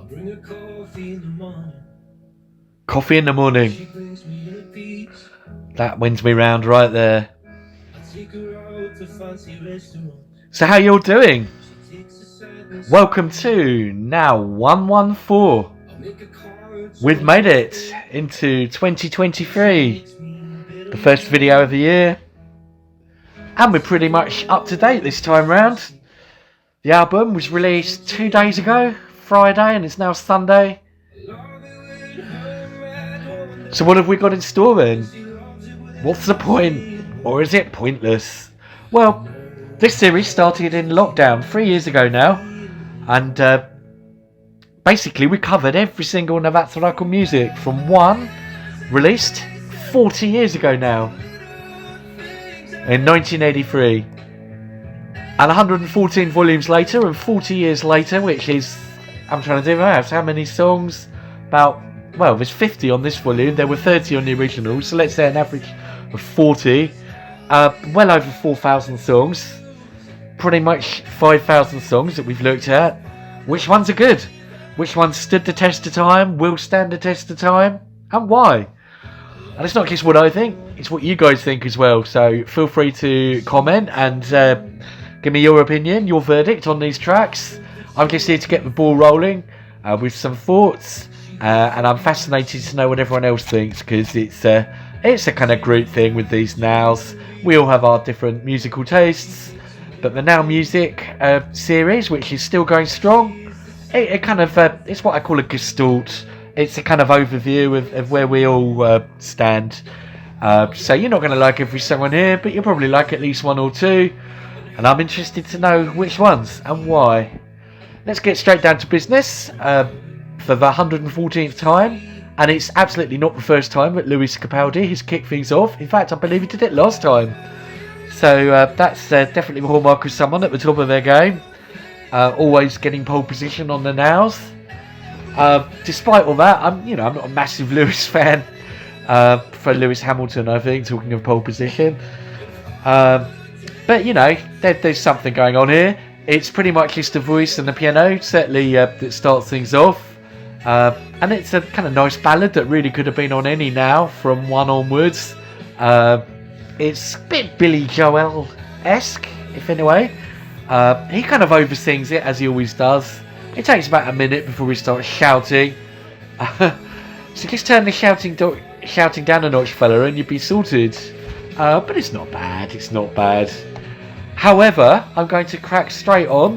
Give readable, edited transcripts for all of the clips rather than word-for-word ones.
bring her coffee in the morning. Coffee in the morning. She brings me a beach. That wins me round right there. I take her out to fancy restaurants. So how you all doing? She takes a sadness. Welcome to Now 114. I'll make a card. We've made it into 2023. The first video of the year. And we're pretty much up to date this time round. The album was released 2 days ago, Friday, and it's now Sunday. So what have we got in store then? What's the point? Or is it pointless? Well, this series started in lockdown 3 years ago now. And basically we covered every single Navatsarako music from one released 40 years ago now. In 1983. And 114 volumes later and 40 years later, which is, I'm trying to do maths, how many songs? About, well, there's 50 on this volume, there were 30 on the original, so let's say an average of 40. Well over 4,000 songs. Pretty much 5,000 songs that we've looked at. Which ones are good? Which ones stood the test of time, will stand the test of time, and why? And it's not just what I think, it's what you guys think as well, so feel free to comment and give me your opinion, your verdict on these tracks. I'm just here to get the ball rolling with some thoughts, and I'm fascinated to know what everyone else thinks, because it's a kind of group thing with these nows. We all have our different musical tastes, but the Now Music series, which is still going strong, it kind of, it's what I call a gestalt. It's a kind of overview of where we all stand. So you're not going to like every song on here, but you'll probably like at least one or two. And I'm interested to know which ones and why. Let's get straight down to business for the 114th time. And it's absolutely not the first time that Lewis Capaldi has kicked things off. In fact, I believe he did it last time. So that's definitely the hallmark of someone at the top of their game. Always getting pole position on the nows. Despite all that, I'm not a massive Lewis fan. For Lewis Hamilton, I think, talking of pole position. But there's something going on here. It's pretty much just the voice and the piano, certainly, that starts things off. And it's a kind of nice ballad that really could have been on any now from one onwards. It's a bit Billy Joel-esque, if anyway. He kind of oversins it, as he always does. It takes about a minute before we start shouting. So just turn the shouting down a notch, fella, and you'd be sorted. But it's not bad, it's not bad. However, I'm going to crack straight on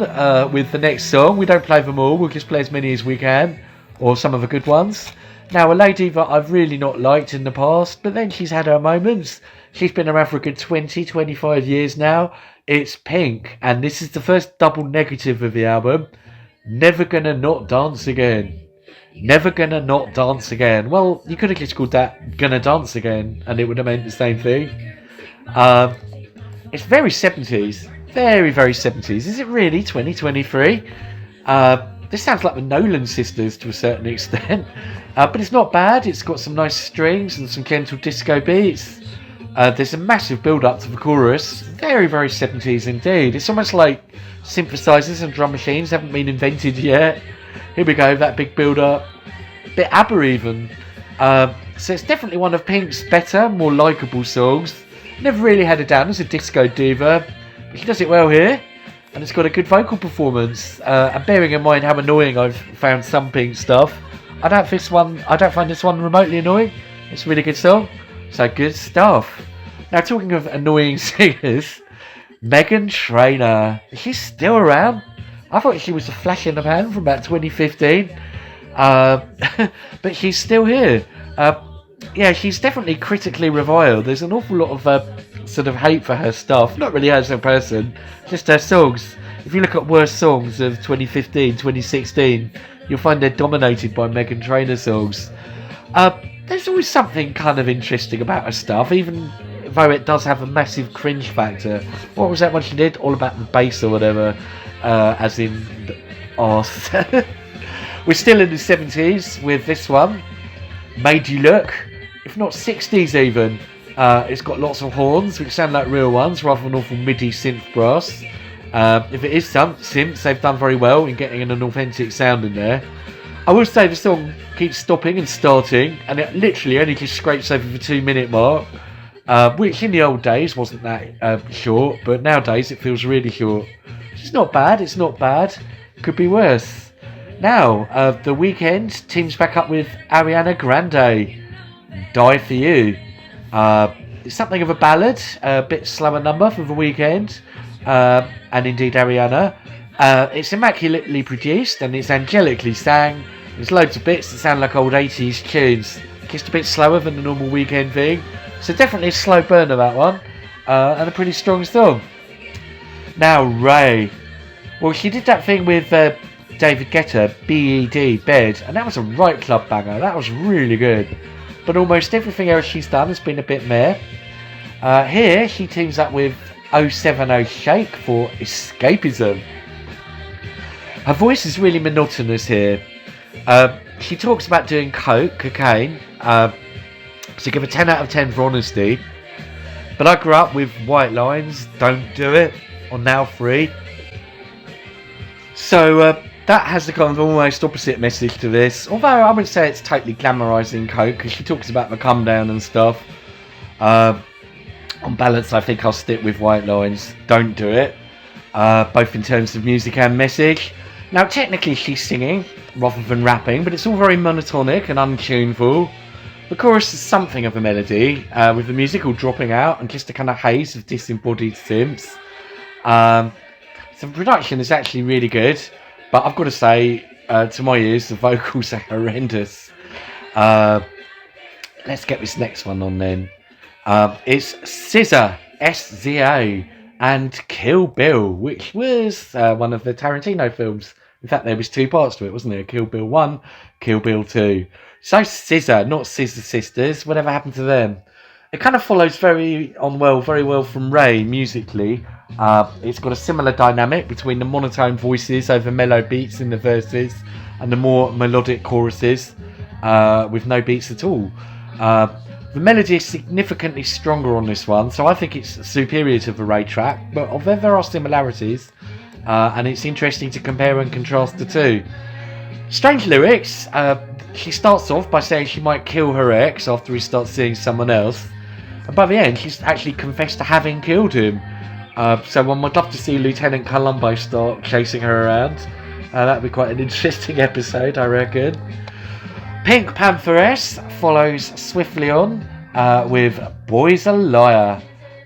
with the next song. We don't play them all, we'll just play as many as we can, or some of the good ones. Now, a lady that I've really not liked in the past, but then she's had her moments. She's been around for a good 20-25 years now. It's Pink, and this is the first double negative of the album. Never Gonna Not Dance Again. Never Gonna Not Dance Again. Well, you could have just called that Gonna Dance Again, and it would have meant the same thing. It's very 70s. Very, very 70s. Is it really 2023? This sounds like the Nolan sisters to a certain extent. But it's not bad. It's got some nice strings and some gentle disco beats. There's a massive build-up to the chorus. Very, very 70s indeed. It's almost like synthesizers and drum machines haven't been invented yet. Here we go, that big build-up. Bit ABBA even. So it's definitely one of Pink's better, more likeable songs. Never really had her down as a disco diva, but she does it well here. And it's got a good vocal performance. And bearing in mind how annoying I've found some Pink stuff, I don't find this one remotely annoying. It's a really good song. So good stuff. Now, talking of annoying singers, Meghan Trainor. Is she still around? I thought she was a flash in the pan from about 2015. But she's still here. Yeah, she's definitely critically reviled. There's an awful lot of sort of hate for her stuff. Not really her as a person, just her songs. If you look at worst songs of 2015, 2016, you'll find they're dominated by Meghan Trainor songs. There's always something kind of interesting about her stuff, even though it does have a massive cringe factor. What was that one she did? All About the Bass or whatever, as in the arse. We're still in the 70s with this one, Made You Look, if not 60s even. It's got lots of horns, which sound like real ones, rather than awful MIDI synth brass. If it is some synths, they've done very well in getting an authentic sound in there. I will say the song keeps stopping and starting, and it literally only just scrapes over the 2-minute mark, which in the old days wasn't that short, but nowadays it feels really short. It's not bad, it's not bad. Could be worse. Now, The Weeknd teams back up with Ariana Grande. Die For You. It's something of a ballad, a bit slower number for The Weeknd, and indeed Ariana. It's immaculately produced and it's angelically sang. There's loads of bits that sound like old 80s tunes, just a bit slower than the normal Weeknd thing. So definitely a slow burner, that one, and a pretty strong song. Now Ray. Well, she did that thing with David Guetta, BED, Bed, and that was a right club banger. That was really good. But almost everything else she's done has been a bit meh. Here she teams up with 070 Shake for Escapism. Her voice is really monotonous here. She talks about doing cocaine. So give a 10 out of 10 for honesty. But I grew up with White Lines, Don't Do It, on Now Free. So that has the kind of almost opposite message to this. Although I wouldn't say it's totally glamorising coke, because she talks about the come down and stuff. On balance, I think I'll stick with White Lines, Don't Do It. Both in terms of music and message. Now technically she's singing rather than rapping, but it's all very monotonic and untuneful. The chorus is something of a melody, with the music all dropping out and just a kind of haze of disembodied synths. So the production is actually really good, but I've got to say, to my ears, the vocals are horrendous. Let's get this next one on then. It's SZA, SZA, and Kill Bill, which was one of the Tarantino films. In fact, there was 2 parts to it, wasn't there? Kill Bill 1, Kill Bill 2. So SZA, not Scissor Sisters. Whatever happened to them? It kind of follows very well from Ray musically. It's got a similar dynamic between the monotone voices over mellow beats in the verses and the more melodic choruses with no beats at all. The melody is significantly stronger on this one, so I think it's superior to the Ray track, but although there are similarities, and it's interesting to compare and contrast the two. Strange lyrics. She starts off by saying she might kill her ex after he starts seeing someone else, and by the end she's actually confessed to having killed him. So one would love to see Lieutenant Columbo start chasing her around. That would be quite an interesting episode, I reckon. Pink Pantheress follows swiftly on with Boy's a Liar.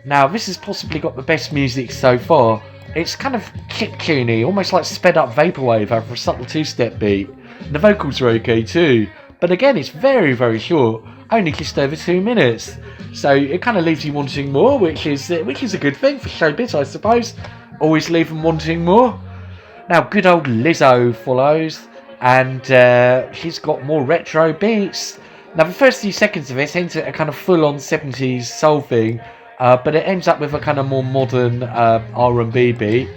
Now this has possibly got the best music so far. It's kind of chiptune-y, almost like sped up vaporwave over a subtle 2-step beat. And the vocals are okay too, but again it's very short, only just over 2 minutes. So it kind of leaves you wanting more, which is a good thing for showbiz, I suppose. Always leave them wanting more. Now good old Lizzo follows, and she's got more retro beats. Now the first few seconds of it hints at a kind of full-on 70s soul thing, but it ends up with a kind of more modern R&B beat.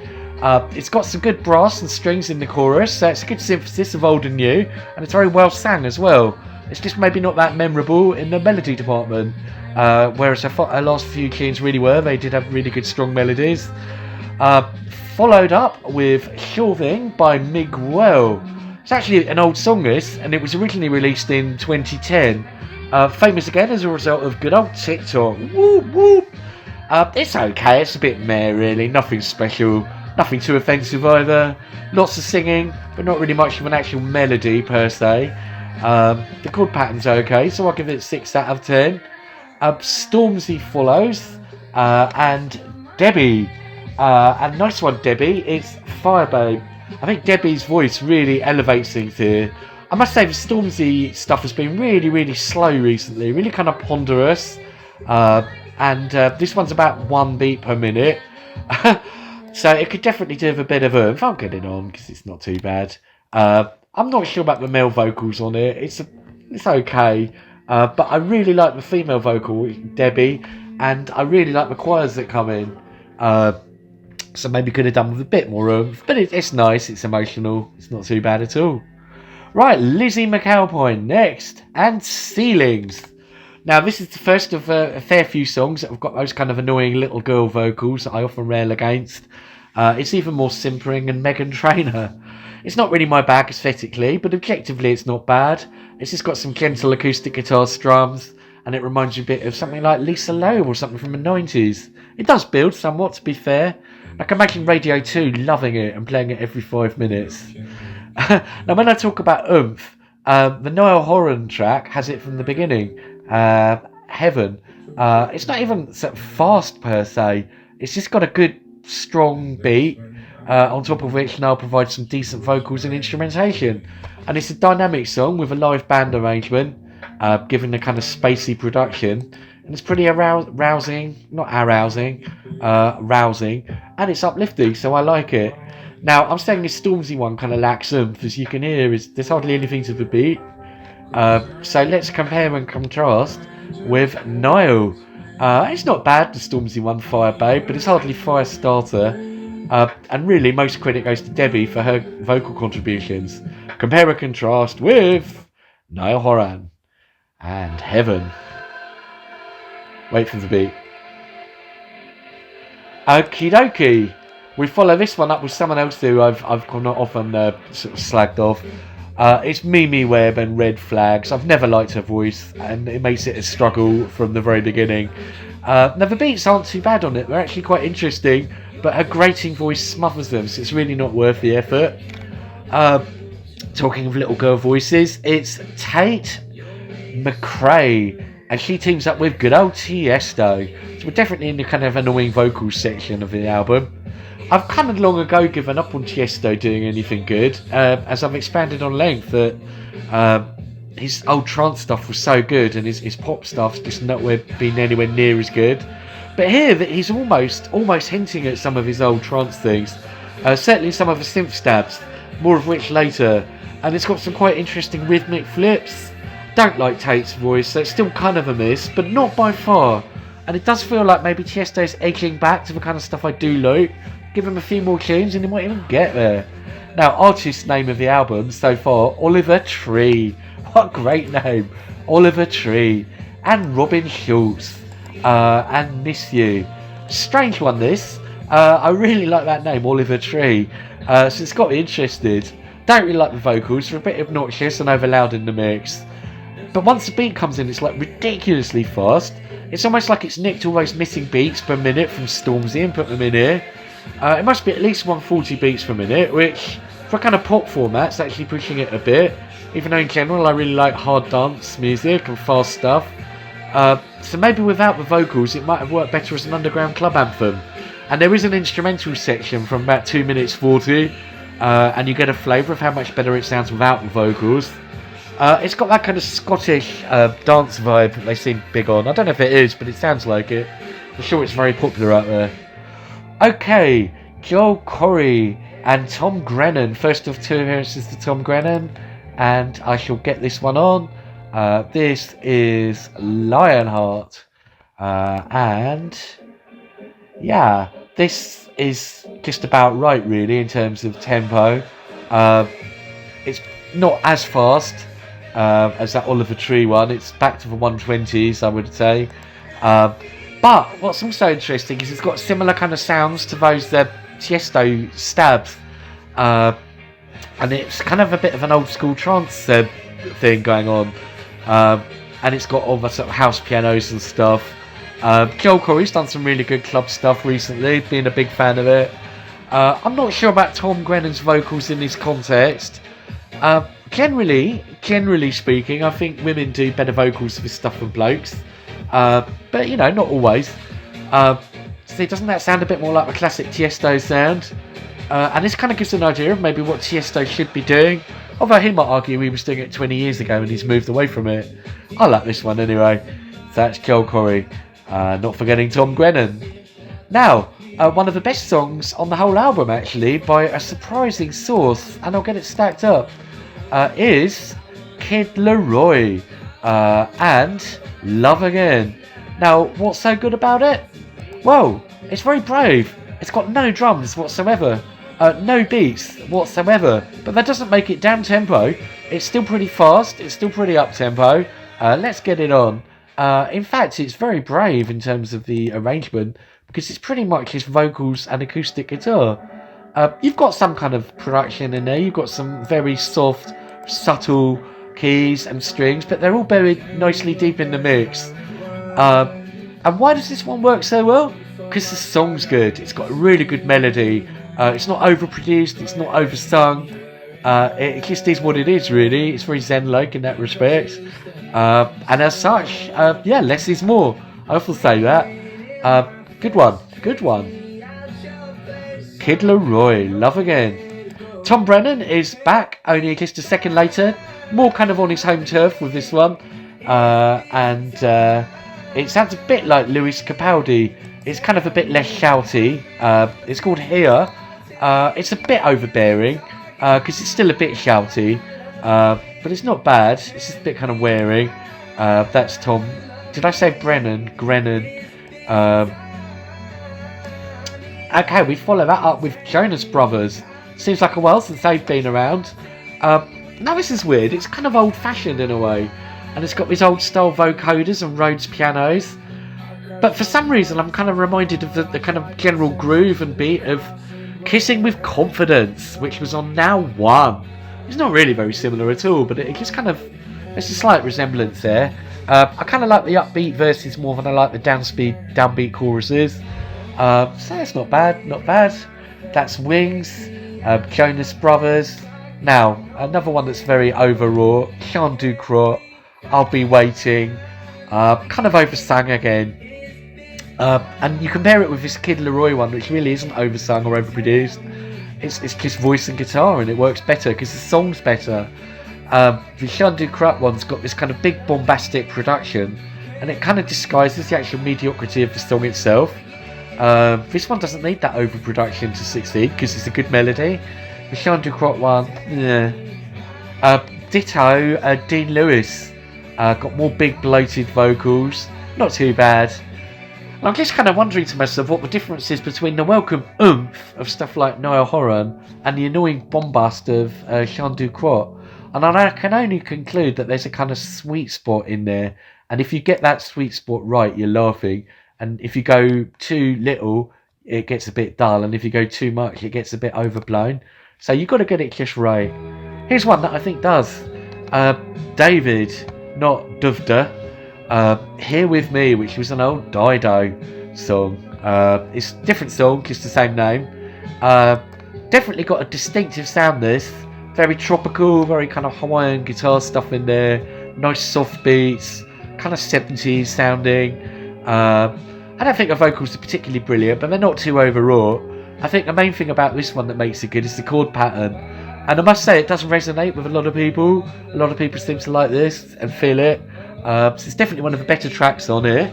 It's got some good brass and strings in the chorus, so it's a good synthesis of old and new, and it's very well sang as well. It's just maybe not that memorable in the melody department, whereas her last few tunes really were. They did have really good strong melodies. Followed up with Sure Thing by Miguel. It's actually an old song this, and it was originally released in 2010. Famous again as a result of good old TikTok. Whoop whoop. It's okay, it's a bit meh really, nothing special, nothing too offensive either. Lots of singing, but not really much of an actual melody per se. The chord pattern's okay, so I'll give it 6 out of 10. Stormzy follows, and Debbie. And nice one, Debbie. It's Fire Babe. I think Debbie's voice really elevates things here. I must say the Stormzy stuff has been really slow recently, really kind of ponderous. And this one's about 1 beat per minute. So it could definitely do with a bit of oomph. I'll get it on because it's not too bad. I'm not sure about the male vocals on it. It's okay. But I really like the female vocal, Debbie. And I really like the choirs that come in. So maybe could have done with a bit more oomph. But it's nice, it's emotional. It's not too bad at all. Right, Lizzie McAlpine next. And Ceilings. Now this is the first of a fair few songs that have got those kind of annoying little girl vocals that I often rail against. It's even more simpering than Meghan Trainor. It's not really my bag aesthetically, but objectively it's not bad. It's just got some gentle acoustic guitar strums, and it reminds you a bit of something like Lisa Loeb or something from the 90s. It does build somewhat, to be fair. I can imagine Radio 2 loving it and playing it every 5 minutes. Now, when I talk about oomph, the Niall Horan track has it from the beginning. Heaven. It's not even sort of fast per se. It's just got a good, strong beat. On top of which Niall provides some decent vocals and instrumentation. And it's a dynamic song with a live band arrangement, given the kind of spacey production. And it's pretty rousing, and it's uplifting, so I like it. Now, I'm saying this Stormzy one kind of lacks oomph, as you can hear, there's hardly anything to the beat. So let's compare and contrast with Niall. It's not bad, the Stormzy one, Fire Babe, but it's hardly fire starter. And really, most credit goes to Debbie for her vocal contributions. Compare and contrast with Niall Horan and Heaven. Wait for the beat. Okie dokie. We follow this one up with someone else who I've kind of often sort of slagged off. It's Mimi Webb and Red Flags. I've never liked her voice, and it makes it a struggle from the very beginning. Now, the beats aren't too bad on it. They're actually quite interesting, but her grating voice smothers them, so it's really not worth the effort. Talking of little girl voices, it's Tate McRae, and she teams up with good old Tiesto. So we're definitely in the kind of annoying vocals section of the album. I've kind of long ago given up on Tiesto doing anything good, as I've expanded on length that his old trance stuff was so good, and his pop stuff's just not been anywhere near as good. But here, that he's almost hinting at some of his old trance things. Certainly some of the synth stabs, more of which later. And it's got some quite interesting rhythmic flips. Don't like Tate's voice, so it's still kind of a miss, but not by far. And it does feel like maybe Tiesto's edging back to the kind of stuff I do like. Give him a few more tunes and he might even get there. Now, artist name of the album so far, Oliver Tree. What a great name. Oliver Tree. And Robin Schulz. And Miss You. Strange one, this. I really like that name, Oliver Tree. So it's got me interested. Don't really like the vocals. They're a bit obnoxious and over loud in the mix. But once the beat comes in, it's like ridiculously fast. It's almost like it's nicked all those missing beats per minute from Stormzy and put them in here. It must be at least 140 beats per minute, which for a kind of pop format's actually pushing it a bit. Even though in general I really like hard dance music and fast stuff. So maybe without the vocals it might have worked better as an underground club anthem. And there is an instrumental section from about 2 minutes 40, and you get a flavour of how much better it sounds without the vocals. It's got that kind of Scottish dance vibe that they seem big on. I don't know if it is, but it sounds like it. I'm sure it's very popular out there. Okay, Joel Corry and Tom Grennan. First of two appearances to Tom Grennan, and I shall get this one on. This is Lionheart, and yeah, this is just about right really in terms of tempo. It's not as fast as that Oliver Tree one. It's back to the 120s, I would say. But what's also interesting is it's got similar kind of sounds to those Tiesto stabs. And it's kind of a bit of an old school trance thing going on. And it's got all the sort of house pianos and stuff. Joel Corry's done some really good club stuff recently, been a big fan of it. I'm not sure about Tom Grennan's vocals in this context. Generally speaking, I think women do better vocals for this stuff than blokes. But you know, not always. See, doesn't that sound a bit more like the classic Tiesto sound? And this kind of gives an idea of maybe what Tiesto should be doing. Although he might argue he was doing it 20 years ago and he's moved away from it. I like this one anyway. That's Joel Corry. Not forgetting Tom Grennan. Now, one of the best songs on the whole album actually, by a surprising source, and I'll get it stacked up, is Kid Laroi and Love Again. Now, what's so good about it? Well, it's very brave. It's got no drums whatsoever. No beats whatsoever. But that doesn't make it down tempo. It's still pretty fast. It's still pretty up tempo. Let's get it on. In fact, it's very brave in terms of the arrangement. because it's pretty much just vocals and acoustic guitar. You've got some kind of production in there. You've got some very soft, subtle keys and strings, but they're all buried nicely deep in the mix. And why does this one work so well? Because the song's good. It's got a really good melody. It's not overproduced. It's not oversung. It just is what it is, really. It's very zen-like in that respect. And as such, yeah, less is more. I often say that. Good one. Good one. Kid Laroi, Love Again. Tom Brennan is back only just a second later. More kind of on his home turf with this one. And it sounds a bit like Lewis Capaldi. It's kind of a bit less shouty. It's called Here. It's a bit overbearing because it's still a bit shouty. But it's not bad. It's just a bit kind of wearing. That's Tom. Did I say Brennan? Grennan. Okay, we follow that up with Jonas Brothers. Seems like a while since they've been around. Now this is weird. It's kind of old-fashioned in a way. And it's got these old-style vocoders and Rhodes pianos. But for some reason, I'm kind of reminded of the kind of general groove and beat of Kissing with Confidence, which was on Now One. It's not really very similar at all, but it just kind of... There's a slight resemblance there. I kind of like the upbeat verses more than I like the downbeat choruses. So it's not bad, not bad. That's Wings, Jonas Brothers. Now, another one that's very overwrought, Chant du Crot, I'll Be Waiting. Kind of oversung again. And you compare it with this Kid Laroi one, which really isn't oversung or overproduced. It's just voice and guitar, and it works better because the song's better. The Chant du Crot one's got this kind of big bombastic production, and it kind of disguises the actual mediocrity of the song itself. This one doesn't need that overproduction to succeed because it's a good melody. The Chant du Crot one, yeah. Ditto, Dean Lewis. Got more big bloated vocals. Not too bad. And I'm just kind of wondering to myself what the difference is between the welcome oomph of stuff like Niall Horan and the annoying bombast of Chant du Crot. And I can only conclude that there's a kind of sweet spot in there. And if you get that sweet spot right, you're laughing. And if you go too little, it gets a bit dull. And if you go too much, it gets a bit overblown. So you've got to get it just right. Here's one that I think does. David, not Duvda. Here With Me, which was an old Dido song. It's a different song, just the same name. Definitely got a distinctive sound, this. Very tropical, very kind of Hawaiian guitar stuff in there. Nice soft beats, kind of 70s sounding. I don't think the vocals are particularly brilliant, but they're not too overwrought. I think the main thing about this one that makes it good is the chord pattern. And I must say, it does resonate with a lot of people. A lot of people seem to like this and feel it. So it's definitely one of the better tracks on here.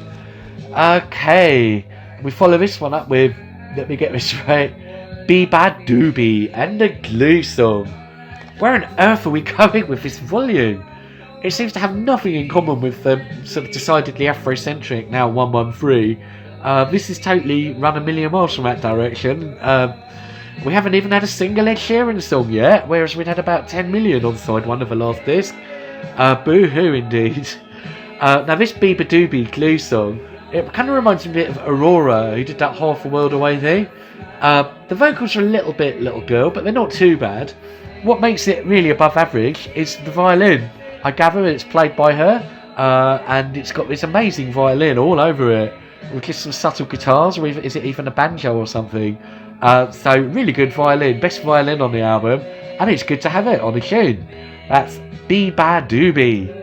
Okay, we follow this one up with, let me get this right, Be-Bad Doobie and the Glue song. Where on earth are we going with this volume? It seems to have nothing in common with the sort of decidedly Afrocentric Now 113. This is totally run a million miles from that direction. We haven't even had a single Ed Sheeran song yet, whereas we'd had about 10 million on side one of the last disc. Boo-hoo indeed. Now this Be-Bad Doobie Glue song, it kind of reminds me a bit of Aurora, who did that Half a World Away thing. The vocals are a little bit Little Girl, but they're not too bad. What makes it really above average is the violin. I gather it's played by her, and it's got this amazing violin all over it, with just some subtle guitars, or is it even a banjo or something? So really good violin, best violin on the album, and it's good to have it on a tune. That's Be-Bad Doobie.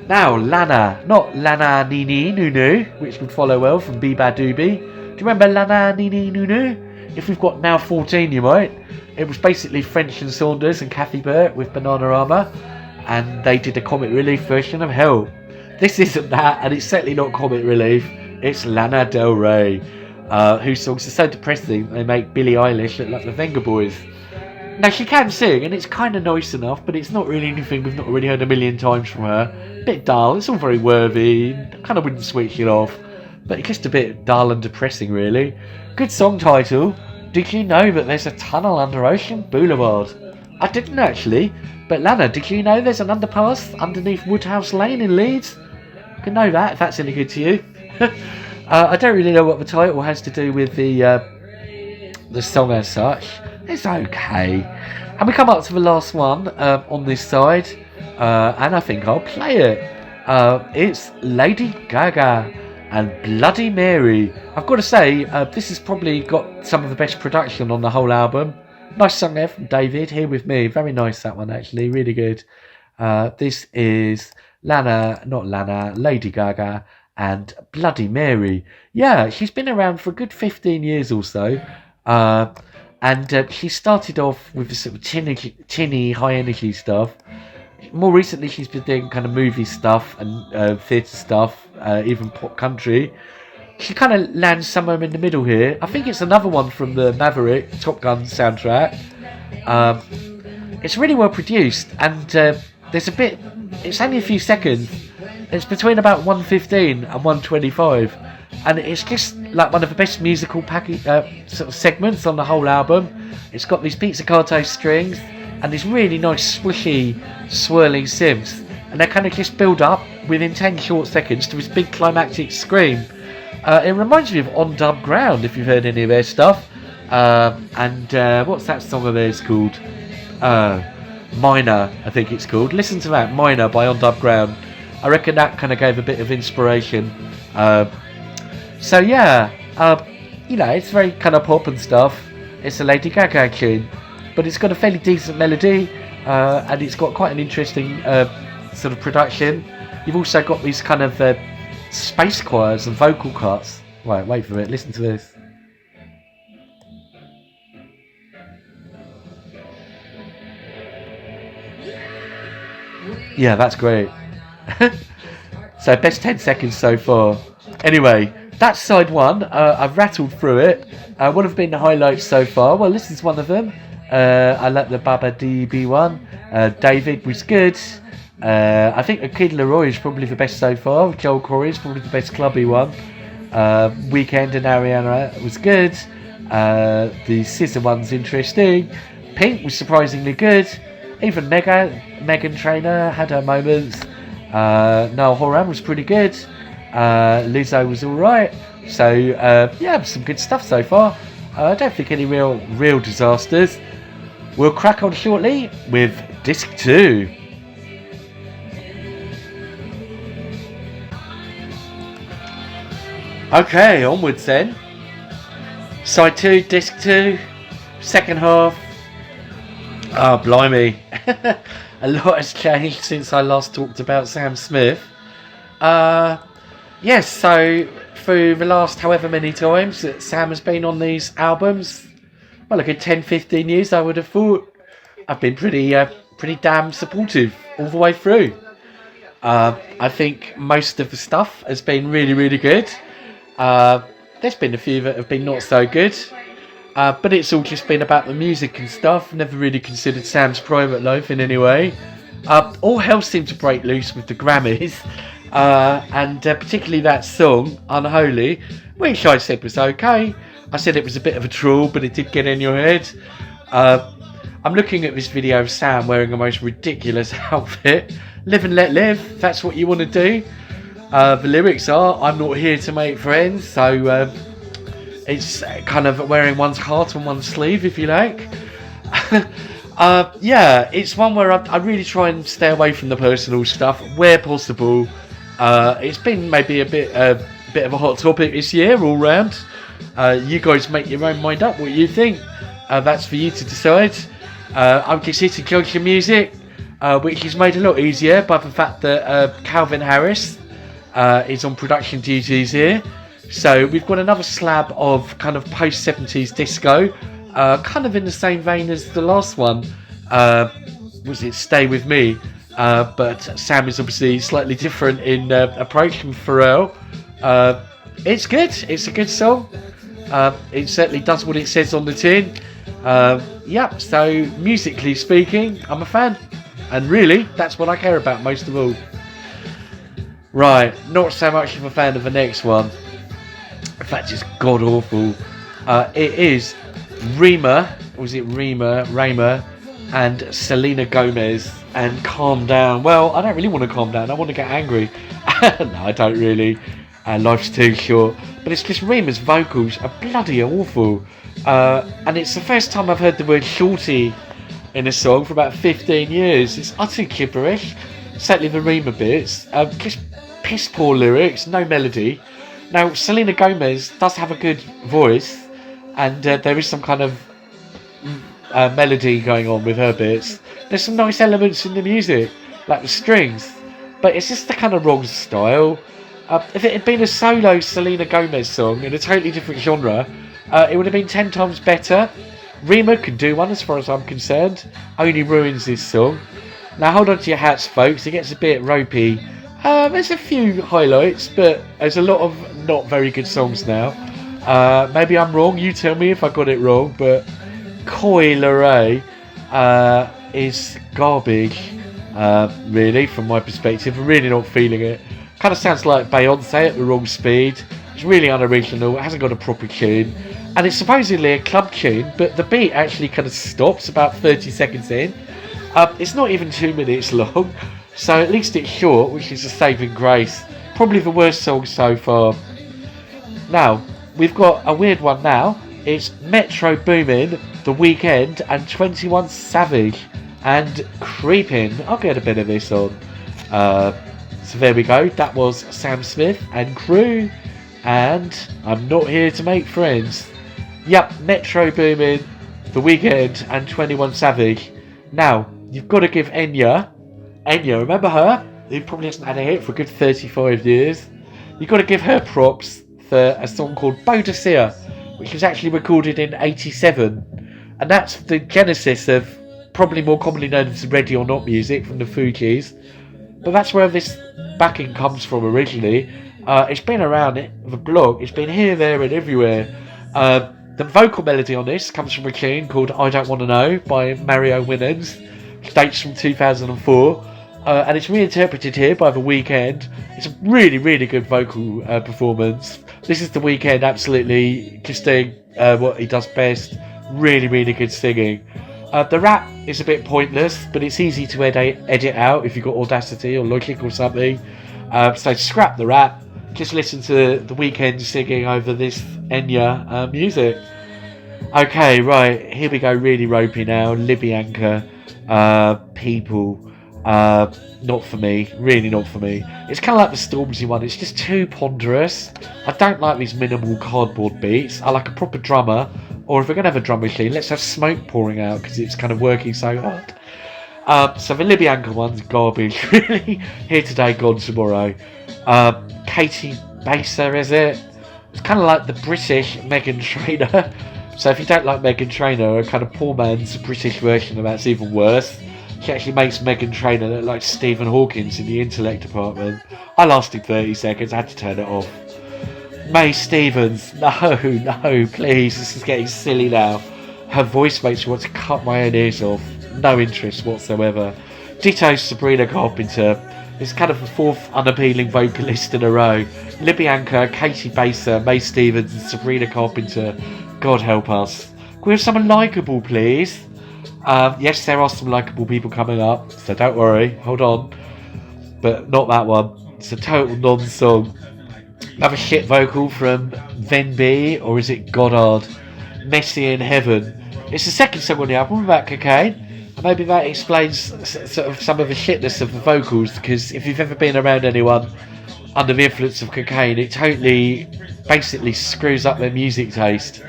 Now Lana, not Lana Nini Nunu, which would follow well from Be-Bad Doobie. Do you remember Lana Nini Nunu? If we've got Now 14, you might. It was basically French and Saunders and Kathy Burt with Bananarama, and they did a comic relief version of Help. This isn't that, and it's certainly not comic relief. It's Lana Del Rey, whose songs are so depressing they make Billie Eilish look like the Venga Boys. Now she can sing, and it's kind of nice enough, but it's not really anything we've not already heard a million times from her. Bit dull, it's all very worthy, kind of wouldn't switch it off, but it's just a bit dull and depressing really. Good song title. Did you know that there's a tunnel under Ocean Boulevard? I didn't actually, but Lana, did you know there's an underpass underneath Woodhouse Lane in Leeds? You can know that if that's any good to you. I don't really know what the title has to do with the song as such. It's okay. And we come up to the last one on this side, and I think I'll play it. It's Lady Gaga and Bloody Mary. I've got to say, this has probably got some of the best production on the whole album. Nice song there from David, here with me. Very nice, that one, actually. Really good. This is Lady Gaga and Bloody Mary. Yeah, she's been around for a good 15 years or so. And she started off with the sort of tinny, high-energy stuff. More recently, she's been doing kind of movie stuff and theatre stuff, even pop country. She kind of lands somewhere in the middle here. I think it's another one from the Maverick Top Gun soundtrack. It's really well produced, and there's a bit. It's only a few seconds. It's between about 1:15 and 1:25, and it's just like one of the best musical sort of segments on the whole album. It's got these pizzicato strings and these really nice swishy, swirling synths, and they kind of just build up within 10 short seconds to this big climactic scream. It reminds me of On Dub Ground, if you've heard any of their stuff. And what's that song of theirs called? Minor, I think it's called. Listen to that, Minor by On Dub Ground. I reckon that kind of gave a bit of inspiration. So yeah, it's very kind of pop and stuff. It's a Lady Gaga tune, but it's got a fairly decent melody, and it's got quite an interesting sort of production. You've also got these kind of space choirs and vocal cuts. Right, wait for it. Listen to this. Yeah, that's great. So best 10 seconds so far. Anyway, that's side one. I've rattled through it. What have been the highlights so far? Well, this is one of them. I like the Baba DB one. David was good. I think the Kid Leroy is probably the best so far. Joel Corey is probably the best clubby one. Weeknd and Ariana was good. The Scissor one's interesting. Pink was surprisingly good. Even Megan Trainor had her moments. Noel Horan was pretty good. Lizzo was alright. So yeah, some good stuff so far. I don't think any real disasters. We'll crack on shortly with disc 2. Okay, onwards then. Side 2, disc 2, second half. Oh, blimey. A lot has changed since I last talked about Sam Smith. Yes, so through the last however many times that Sam has been on these albums, well, a good 10-15 years I would have thought, I've been pretty damn supportive all the way through. I think most of the stuff has been really, really good. There's been a few that have been not so good, but it's all just been about the music and stuff. Never really considered Sam's private life in any way. All hell seemed to break loose with the Grammys, and particularly that song, Unholy, which I said was okay. I said it was a bit of a troll, but it did get in your head. I'm looking at this video of Sam wearing the most ridiculous outfit. Live and let live, if that's what you want to do. The lyrics are, I'm not here to make friends, so it's kind of wearing one's heart on one's sleeve, if you like. Yeah, it's one where I really try and stay away from the personal stuff where possible. It's been maybe a bit of a hot topic this year all round. You guys make your own mind up what you think. That's for you to decide. I'm just here to judge your music, which is made a lot easier by the fact that Calvin Harris is on production duties here. So we've got another slab of kind of post-70s disco, kind of in the same vein as the last one. Was it Stay With Me? But Sam is obviously slightly different in approach from Pharrell. It's good. It's a good song. It certainly does what it says on the tin. Yep, so musically speaking, I'm a fan. And really, that's what I care about most of all. Right, not so much of a fan of the next one. In fact, it's god awful. It is Rema and Selena Gomez and Calm Down. Well, I don't really want to calm down. I want to get angry. No, I don't really. Life's too short. but it's just Rima's vocals are bloody awful. And it's the first time I've heard the word shorty in a song for about 15 years. It's utterly gibberish, certainly the Rima bits. Just piss poor lyrics, no melody. Now, Selena Gomez does have a good voice, and there is some kind of melody going on with her bits. There's some nice elements in the music, like the strings, but it's just the kind of wrong style. If it had been a solo Selena Gomez song in a totally different genre, it would have been 10 times better. Rima could do one as far as I'm concerned, only ruins this song. Now hold on to your hats, folks, it gets a bit ropey. There's a few highlights, but there's a lot of not very good songs now. Maybe I'm wrong, you tell me if I got it wrong, but Coi Leray is garbage, really, from my perspective. I'm really not feeling it. Kind of sounds like Beyonce at the wrong speed. It's really unoriginal, it hasn't got a proper tune, and it's supposedly a club tune, but the beat actually kind of stops about 30 seconds in. It's not even 2 minutes long, so at least it's short, which is a saving grace. Probably the worst song so far. Now, we've got a weird one now. It's Metro Boomin, The Weeknd, and 21 Savage, and Creepin'. I'll get a bit of this on. So there we go. That was Sam Smith and crew, and I'm not here to make friends. Yep, Metro Boomin, The Weeknd, and 21 Savage. Now, you've got to give Enya, remember her? Who probably hasn't had a hit for a good 35 years. You've got to give her props for a song called Bodicea, which was actually recorded in 87. And that's the genesis of probably more commonly known as Ready or Not music from the Fugees. But that's where this backing comes from originally. It's been around the block, it's been here, there and everywhere. The vocal melody on this comes from a tune called I Don't Wanna Know by Mario Winans, which dates from 2004. And it's reinterpreted here by The Weeknd. It's a really, really good vocal performance. This is The Weeknd absolutely just doing what he does best. Really, really good singing. The rap is a bit pointless, but it's easy to edit out if you've got Audacity or Logic or something. So scrap the rap. Just listen to The Weeknd singing over this Enya music. Okay, right, here we go, really ropey now. Libyanka, People. Not for me, really not for me. It's kind of like the Stormzy one, it's just too ponderous. I don't like these minimal cardboard beats. I like a proper drummer, or if we're going to have a drum machine, let's have smoke pouring out because it's kind of working so hard. So the Libyanka one's garbage, really. Here today, gone tomorrow. Caity Baser, is it? It's kind of like the British Meghan Trainor. So if you don't like Meghan Trainor, a kind of poor man's British version of that's even worse. She actually makes Meghan Trainor look like Stephen Hawkins in the intellect department. I lasted 30 seconds, I had to turn it off. Mae Stevens, no, please, this is getting silly now. Her voice makes me want to cut my own ears off. No interest whatsoever. Ditto Sabrina Carpenter. It's kind of the fourth unappealing vocalist in a row. Libyanka, Caity Baser, Mae Stevens and Sabrina Carpenter. God help us. Can we have someone likeable, please? Yes, there are some likeable people coming up, so don't worry, hold on. But not that one. It's a total non-song. Another shit vocal from Venby, or is it Goddard? Messy in Heaven. It's the second song on the album about cocaine, and maybe that explains sort of some of the shitness of the vocals, because if you've ever been around anyone under the influence of cocaine, it totally, basically screws up their music taste.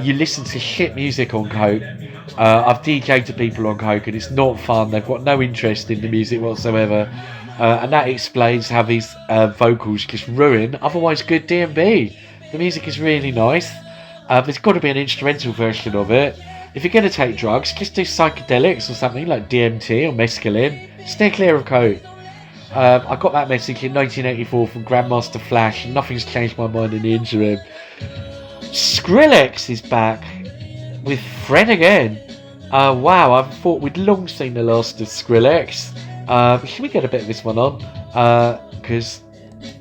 You listen to shit music on coke. I've DJ'd to people on coke and it's not fun. They've got no interest in the music whatsoever, and that explains how these vocals just ruin otherwise good D&B. The music is really nice. There's got to be an instrumental version of it. If you're going to take drugs, just do psychedelics or something like DMT or mescaline. Stay clear of coke. I got that message in 1984 from Grandmaster Flash, and nothing's changed my mind in the interim. Skrillex is back with Fred again. Wow, I thought we'd long seen the last of Skrillex. Should we get a bit of this one on? Because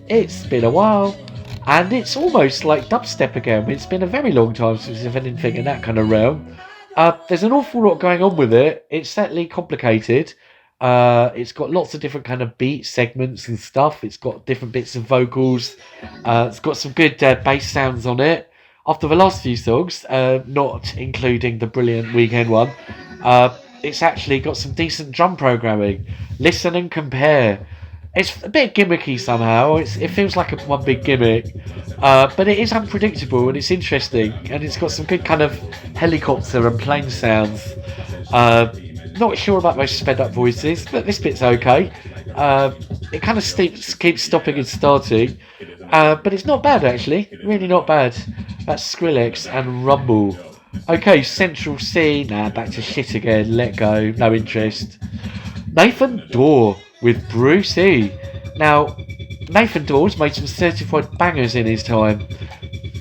it's been a while, and it's almost like dubstep again. It's been a very long time since we've had anything in that kind of realm. There's an awful lot going on with it. It's certainly complicated. It's got lots of different kind of beat segments and stuff. It's got different bits of vocals. It's got some good bass sounds on it. After the last few songs, not including the brilliant Weeknd one, it's actually got some decent drum programming. Listen and compare. It's a bit gimmicky somehow. It feels like one big gimmick, but it is unpredictable and it's interesting, and it's got some good kind of helicopter and plane sounds. Not sure about those sped up voices, but this bit's okay. It kind of keeps stopping and starting, but it's not bad actually. Really not bad. That's Skrillex and Rumble. Okay, Central C. Nah, back to shit again. Let go. No interest. Nathan Dorr with Bruce E. Now, Nathan Dorr's made some certified bangers in his time.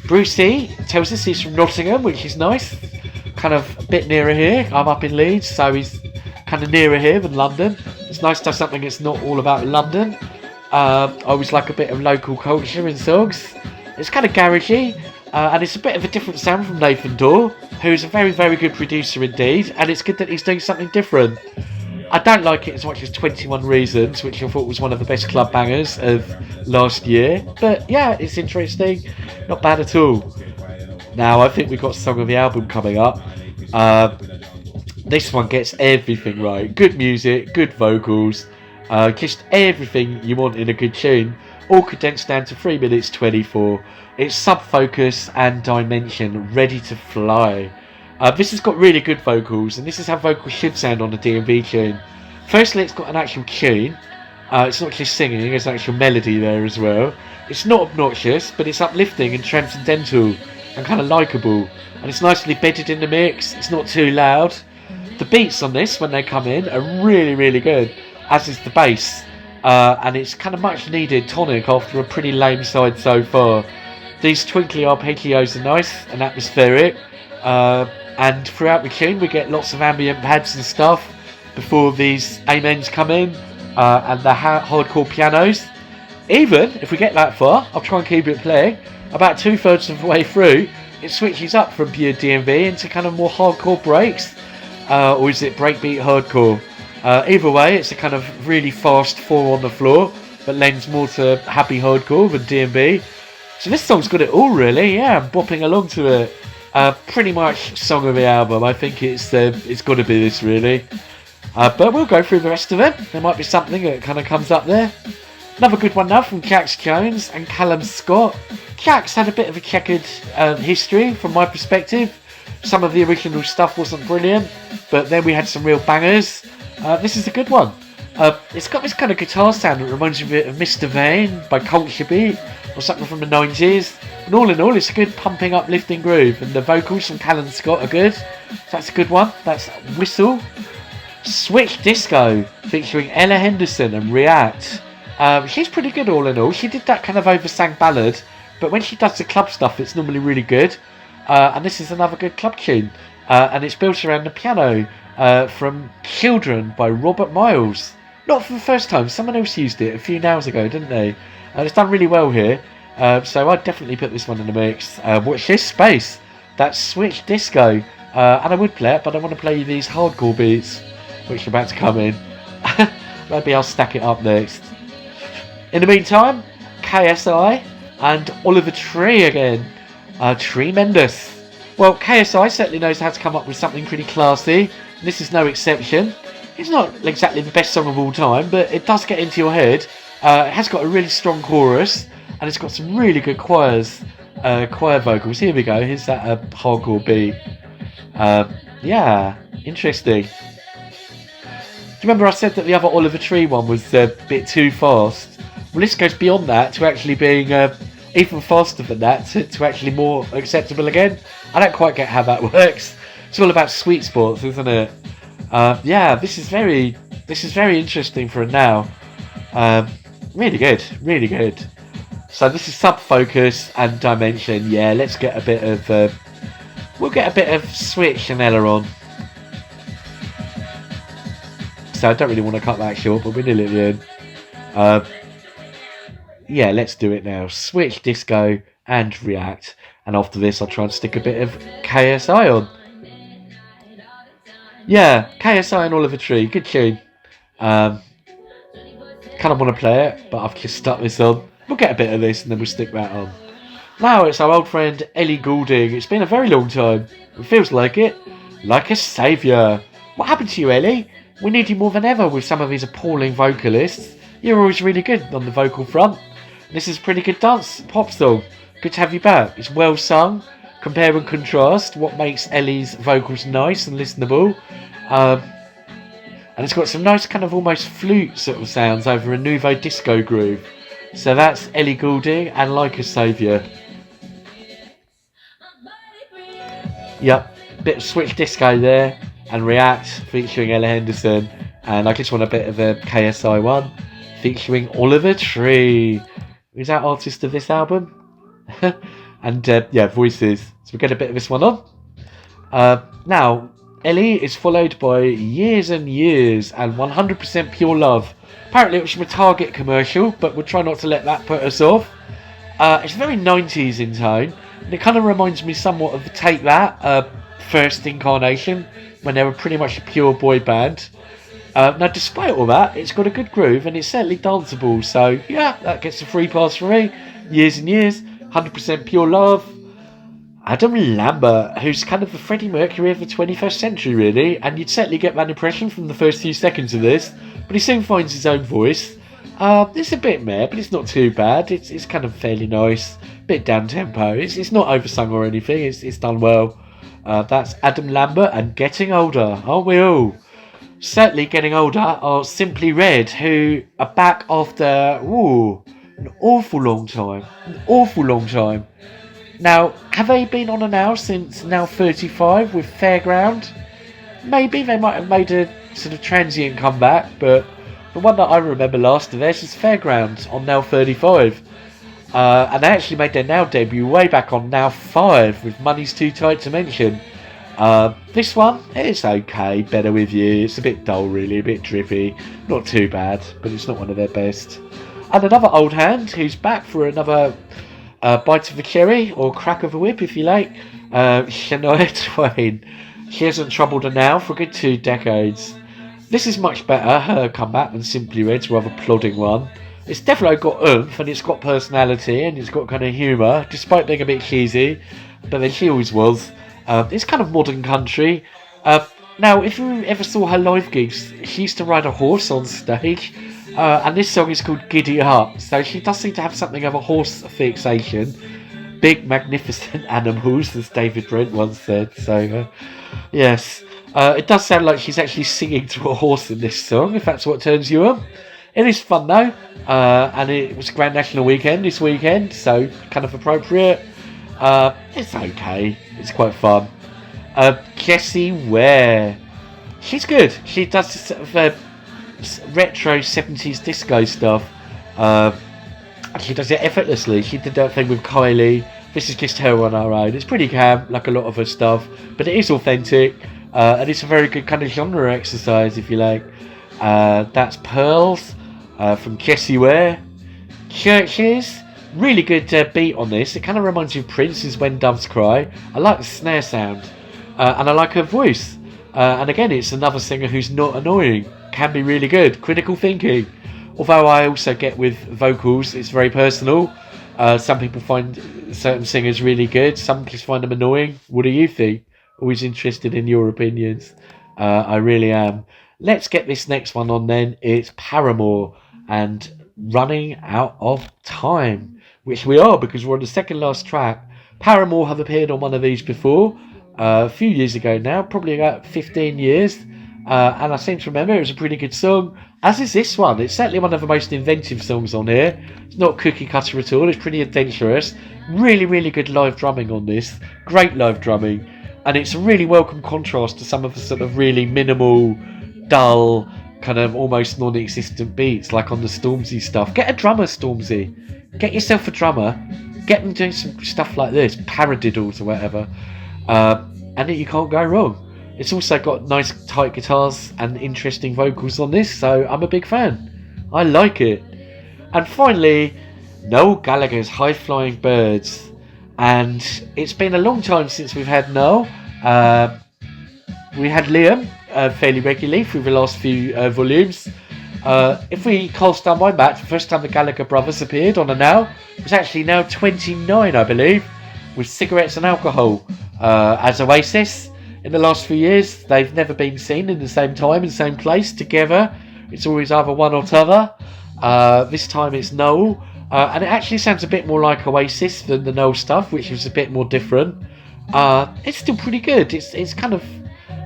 Bruce E tells us he's from Nottingham, which is nice. Kind of a bit nearer here. I'm up in Leeds, so he's kind of nearer here than London. It's nice to have something that's not all about London. I always like a bit of local culture in songs. It's kind of garagey, and it's a bit of a different sound from Nathan Dorr, who's a very, very good producer indeed, and it's good that he's doing something different. I don't like it as much as 21 Reasons, which I thought was one of the best club bangers of last year. But yeah, it's interesting. Not bad at all. Now, I think we've got Song of the Album coming up. This one gets everything right. Good music, good vocals, just everything you want in a good tune. All condensed down to 3 minutes 24. It's sub-focus and dimension, ready to fly. This has got really good vocals, and this is how vocals should sound on a D&B tune. Firstly, it's got an actual tune. It's not just singing, there's an actual melody there as well. It's not obnoxious, but it's uplifting and transcendental and kind of likeable. And it's nicely bedded in the mix. It's not too loud. The beats on this, when they come in, are really, really good, as is the bass. And it's kind of much needed tonic after a pretty lame side so far. These twinkly arpeggios are nice and atmospheric. And throughout the tune we get lots of ambient pads and stuff before these amens come in, and the hardcore pianos. Even if we get that far, I'll try and keep it playing, about 2/3 of the way through it switches up from pure D&B into kind of more hardcore breaks, or is it breakbeat hardcore? Either way, it's a kind of really fast 4 on the floor that lends more to happy hardcore than D&B. So this song's got it all really. Yeah, I'm bopping along to it. Pretty much Song of the Album. I think it's got to be this really. But we'll go through the rest of it. There might be something that kind of comes up there. Another good one now from Jax Jones and Callum Scott. Jax had a bit of a checkered history from my perspective. Some of the original stuff wasn't brilliant, but then we had some real bangers. This is a good one. It's got this kind of guitar sound that reminds you a bit of Mr. Vane by Culture Beat or something from the 90s. And all in all, it's a good pumping, uplifting groove, and the vocals from Callum Scott are good. So that's a good one. That's Whistle. Switch Disco featuring Ella Henderson and React. She's pretty good all in all. She did that kind of oversang ballad, but when she does the club stuff, it's normally really good. And this is another good club tune. And it's built around the piano from Children by Robert Miles. Not for the first time. Someone else used it a few hours ago, didn't they? And it's done really well here. So I'd definitely put this one in the mix. Watch this space. That's Switch Disco. And I would play it, but I want to play you these hardcore beats, which are about to come in. Maybe I'll stack it up next. In the meantime, KSI and Oliver Tree again. Tremendous. Well, KSI certainly knows how to come up with something pretty classy. This is no exception. It's not exactly the best song of all time, but it does get into your head. It has got a really strong chorus, and it's got some really good choir vocals. Here we go. Here's that hardcore beat. Yeah, interesting. Do you remember I said that the other Oliver Tree one was a bit too fast? Well, this goes beyond that to actually being even faster than that, to actually more acceptable again. I don't quite get how that works. It's all about sweet spots, isn't it? Yeah, this is very interesting for now. Really good, really good. So this is Sub-Focus and Dimension. Yeah, let's get a bit of we'll get a bit of Switch and Ella on. So I don't really want to cut that short, but we're nearly at the end. Yeah, let's do it now. Switch Disco and React, and after this I'll try and stick a bit of KSI on. Yeah, KSI and Oliver Tree, good tune. Kind of want to play it, but I've just stuck this on. We'll get a bit of this and then we'll stick that on. Now it's our old friend Ellie Goulding. It's been a very long time. It feels like it. Like a saviour. What happened to you, Ellie? We need you more than ever with some of these appalling vocalists. You're always really good on the vocal front. This is a pretty good dance pop song. Good to have you back. It's well sung. Compare and contrast what makes Ellie's vocals nice and listenable. And it's got some nice kind of almost flute sort of sounds over a nouveau disco groove. So that's Ellie Goulding and Like a Saviour. Yep, bit of Switch Disco there, and React featuring Ella Henderson. And I just want a bit of a KSI one featuring Oliver Tree. Who's that artist of this album? And yeah, voices. So we get a bit of this one on. Now, Ellie is followed by Years and Years and 100% Pure Love. Apparently it was from a Target commercial, but we'll try not to let that put us off. It's very 90s in tone, and it kind of reminds me somewhat of Take That, first incarnation, when they were pretty much a pure boy band. Now, despite all that, it's got a good groove, and it's certainly danceable, so yeah, that gets a free pass for me. Years and Years, 100% Pure Love. Adam Lambert, who's kind of the Freddie Mercury of the 21st century, really, and you'd certainly get that impression from the first few seconds of this, but he soon finds his own voice. It's a bit meh, but it's not too bad. It's kind of fairly nice, bit down tempo. It's not oversung or anything. It's done well. That's Adam Lambert and Getting Older, aren't we all? Certainly Getting Older are Simply Red, who are back after an awful long time. Now, have they been on and now since Now 35 with Fairground? Maybe they might have made a sort of transient comeback, but the one that I remember last of theirs is Fairground on Now 35. And they actually made their Now debut way back on Now 5 with Money's Too Tight to Mention. This one, it's okay, Better With You. It's a bit dull really, a bit drippy. Not too bad, but it's not one of their best. And another old hand who's back for another bite of the cherry, or crack of a whip if you like, Shania Twain. She hasn't troubled her now for a good 2 decades. This is much better, her comeback, than Simply Red's rather plodding one. It's definitely got oomph, and it's got personality, and it's got kind of humour, despite being a bit cheesy, but then she always was. It's kind of modern country. Now, if you ever saw her live gigs, she used to ride a horse on stage. And this song is called Giddy Up, so she does seem to have something of a horse fixation. Big, magnificent animals, as David Brent once said. So, yes. It does sound like she's actually singing to a horse in this song, if that's what turns you on. It is fun, though. And it was Grand National Weekend this weekend, so kind of appropriate. It's okay. It's quite fun. Jessie Ware. She's good. She does sort of retro 70s disco stuff. She does it effortlessly. She did that thing with Kylie. This is just her on her own. It's pretty camp, like a lot of her stuff, but it is authentic, and it's a very good kind of genre exercise, if you like. That's Pearls from Jessie Ware. Churches, really good beat on this. It kind of reminds you of Prince's When Doves Cry. I like the snare sound, and I like her voice. And again, it's another singer who's not annoying. Can be really good. Critical thinking. Although I also get with vocals, it's very personal. Some people find certain singers really good. Some just find them annoying. What do you think? Always interested in your opinions. I really am. Let's get this next one on then. It's Paramore and Running Out of Time. Which we are, because we're on the second last track. Paramore have appeared on one of these before. A few years ago now. Probably about 15 years. And I seem to remember it was a pretty good song, as is this one. It's certainly one of the most inventive songs on here. It's not cookie cutter at all, it's pretty adventurous. Really, really good live drumming on this. Great live drumming. And it's a really welcome contrast to some of the sort of really minimal, dull, kind of almost non-existent beats, like on the Stormzy stuff. Get a drummer, Stormzy. Get yourself a drummer. Get them doing some stuff like this, paradiddles or whatever. And you can't go wrong. It's also got nice tight guitars and interesting vocals on this, so I'm a big fan. I like it. And finally, Noel Gallagher's High Flying Birds. And it's been a long time since we've had Noel. We had Liam fairly regularly through the last few volumes. If we cast our mind back, the first time the Gallagher brothers appeared on a Now was actually Now 29, I believe, with Cigarettes and Alcohol. As Oasis, in the last few years, they've never been seen in the same time, in the same place, together. It's always either one or t'other. This time it's Noel. And it actually sounds a bit more like Oasis than the Noel stuff, which is a bit more different. It's still pretty good. It's kind of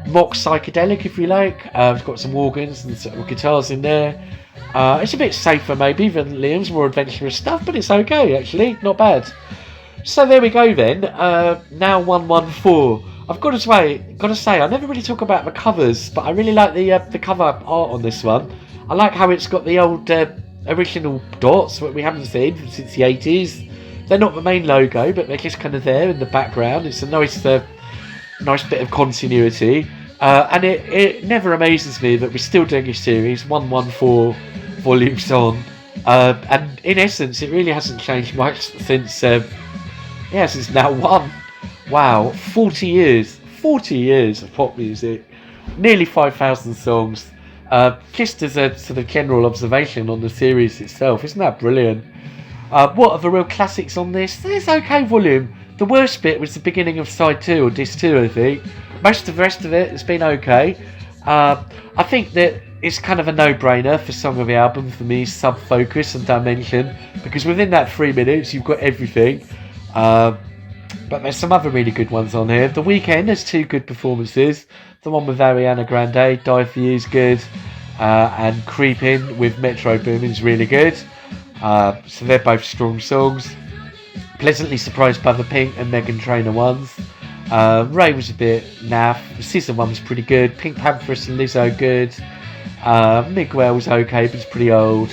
mock psychedelic, if you like. It's got some organs and sort of guitars in there. It's a bit safer maybe than Liam's more adventurous stuff, but it's okay actually, not bad. So there we go then. Now 114. I've got to say, I never really talk about the covers, but I really like the cover art on this one. I like how it's got the old original dots that we haven't seen since the 80s. They're not the main logo, but they're just kind of there in the background. It's a nice bit of continuity. And it never amazes me that we're still doing a series, 114 volumes on. And in essence, it really hasn't changed much since since Now 1. Wow, 40 years of pop music, nearly 5,000 songs. Just as a sort of general observation on the series itself, isn't that brilliant? What are the real classics on this? It's okay volume. The worst bit was the beginning of side 2 or disc 2, I think. Most of the rest of it has been okay. I think that it's kind of a no-brainer for Song of the Album for me, Sub Focus and Dimension, because within that 3 minutes you've got everything. But there's some other really good ones on here. The Weeknd has 2 good performances. The one with Ariana Grande, Die For You, is good. And Creepin' with Metro Boomin is really good. So they're both strong songs. Pleasantly surprised by the Pink and Meghan Trainor ones. Ray was a bit naff. The SZA one was pretty good. Pink Pantheress and Lizzo good. Miguel was okay, but it's pretty old.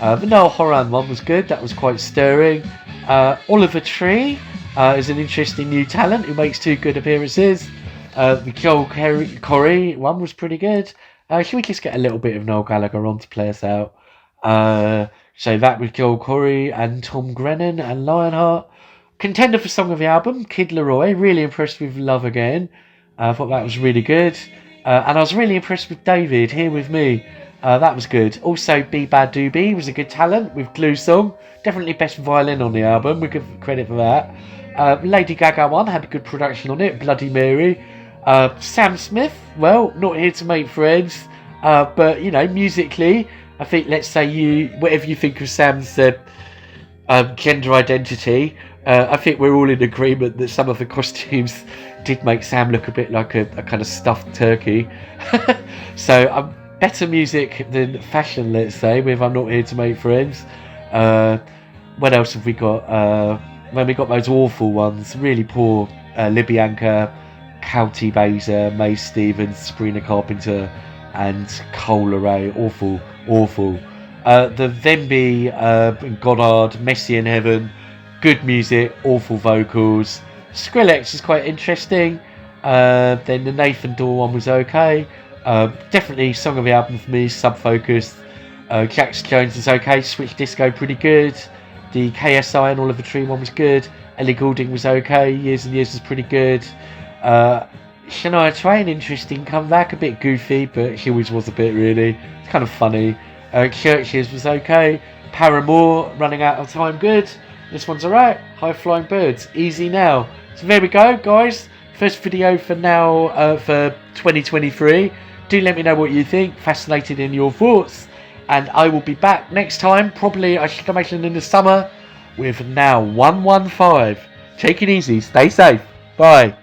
The Noel Horan one was good. That was quite stirring. Oliver Tree is an interesting new talent who makes 2 good appearances. The Joel Corey one was pretty good. Should we just get a little bit of Noel Gallagher on to play us out? So that was Joel Corey and Tom Grennan and Lionheart. Contender for Song of the Album, Kid Laroi. Really impressed with Love Again. I thought that was really good. And I was really impressed with David, Here With Me. That was good. Also, Be Bad Doobie was a good talent with Glue Song. Definitely best violin on the album. We give credit for that. Lady Gaga one had a good production on it. Bloody Mary. Sam Smith, well, not here to make friends. But, you know, musically, I think, let's say whatever you think of Sam's gender identity, I think we're all in agreement that some of the costumes did make Sam look a bit like a kind of stuffed turkey. So better music than fashion, let's say, with I'm Not Here to Make Friends. What else have we got? When we got those awful ones, really poor, Libyanka, Caity Baser, Mae Stevens, Sabrina Carpenter, and Cola Ray. Awful. The Themby, Goddard, Messi in Heaven, good music, awful vocals. Skrillex is quite interesting. Then the Nathan Dawe one was okay. Definitely Song of the Album for me, Sub Focus. Jax Jones is okay. Switch Disco pretty good. The KSI and Oliver Tree one was good. Ellie Goulding was okay. Years and Years was pretty good. Shania Twain, interesting comeback. A bit goofy, but she always was a bit, really. It's kind of funny. Churches was okay. Paramore, Running Out of Time, good. This one's alright. High Flying Birds, Easy Now. So there we go, guys. First video for now, for 2023. Do let me know what you think. Fascinated in your thoughts. And I will be back next time, probably, I should imagine, in the summer, with Now 115. Take it easy. Stay safe. Bye.